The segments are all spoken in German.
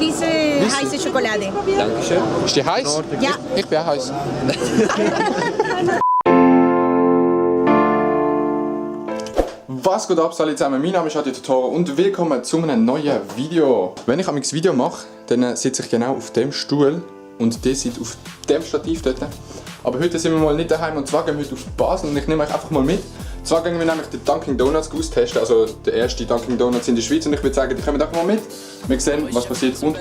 diese heiße Schokolade. Dankeschön. Ist die heiß? Ja. Ich bin auch heiß. Was geht ab, alle zusammen? Mein Name ist Adi Totoro und willkommen zu einem neuen Video. Wenn ich ein Video mache, dann sitze ich genau auf dem Stuhl und der sitzt auf dem Stativ dort. Aber heute sind wir mal nicht daheim und zwar gehen wir heute auf Basel und ich nehme euch einfach mal mit. Zwar gehen wir nämlich den Dunkin' Donuts austesten, also der erste Dunkin' Donuts in der Schweiz und ich würde sagen, die kommen einfach mal mit. Wir sehen, was passiert und...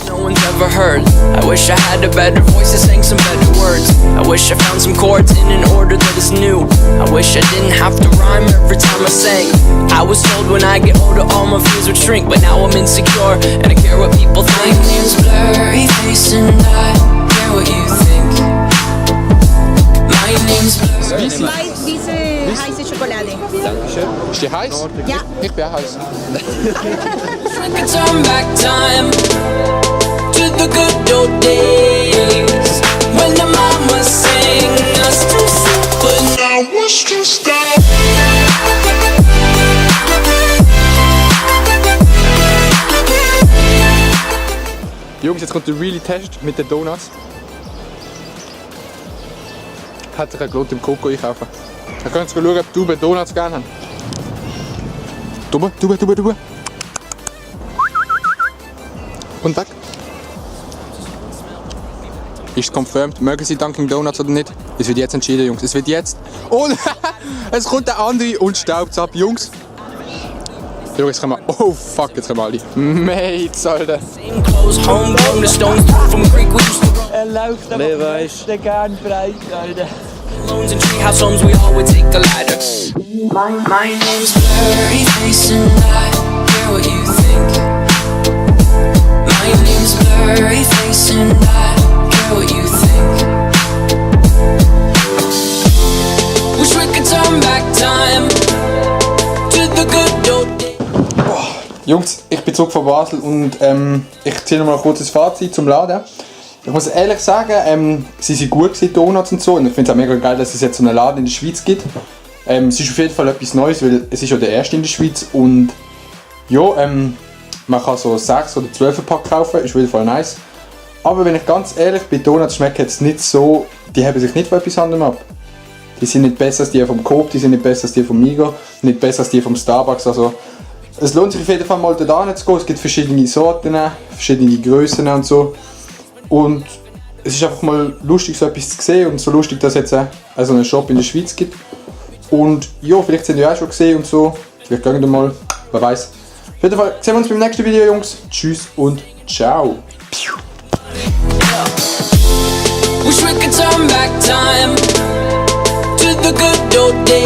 No one's ever heard. I wish I had a better voice that sang some better words. I wish I found some chords in an order that is new. I wish I didn't have to rhyme every time I sang. I was told when I get older all my fears would shrink, but now I'm insecure and I care what people think. My name's blurry face and I care what you think. My name's blurry. Diese heiße Schokolade. Dankeschön. Ist die heiß? Ja. Ich bin auch heiß. I could turn back time to the good old days when the mama sang us to sleep, but now we're stressed out. Jungs, jetzt kommt der really Test mit den Donuts. Hat sich gelohnt, im Coco einkaufen. Dann könnt ihr schauen, ob die Donuts gerne haben. Tube. Und weg. Ist confirmed. Mögen Sie Dunkin' Donuts oder nicht? Es wird jetzt entschieden, Jungs. Es wird jetzt. Und es kommt der andere und staubt ab, Jungs. Jungs, jetzt kommen wir. Oh fuck, jetzt kommen alle. Mates, Alter. Er läuft aber der gern breit, Alter. Loans and treehouse homes, we all would take the ladder. My name's blurry face and I care what you think. My name's blurry face and I care what you think. Wish we could turn back time to the good old days. Jungs, ich bin zurück von Basel und ich ziehe noch mal ein kurzes Fazit zum Laden. Ich muss ehrlich sagen, sie sind gut gewesen, Donuts und so. Und ich finde es auch mega geil, dass es jetzt so einen Laden in der Schweiz gibt. Es ist auf jeden Fall etwas Neues, weil es ist ja der erste in der Schweiz. Und ja, man kann so 6 oder 12 Pack kaufen, ist auf jeden Fall nice. Aber wenn ich ganz ehrlich bin, Donuts schmecken jetzt nicht so, die haben sich nicht von etwas anderem ab. Die sind nicht besser als die vom Coop, die sind nicht besser als die vom Migros, nicht besser als die vom Starbucks. Also, es lohnt sich auf jeden Fall mal da zu gehen. Es gibt verschiedene Sorten, verschiedene Grössen und so. Und es ist einfach mal lustig, so etwas zu sehen und so lustig, dass es jetzt auch so einen Shop in der Schweiz gibt. Und ja, vielleicht sind die auch schon gesehen und so. Vielleicht gehen wir mal, wer weiß. Auf jeden Fall sehen wir uns beim nächsten Video, Jungs. Tschüss und ciao. Wish we could turn back time to the good old days.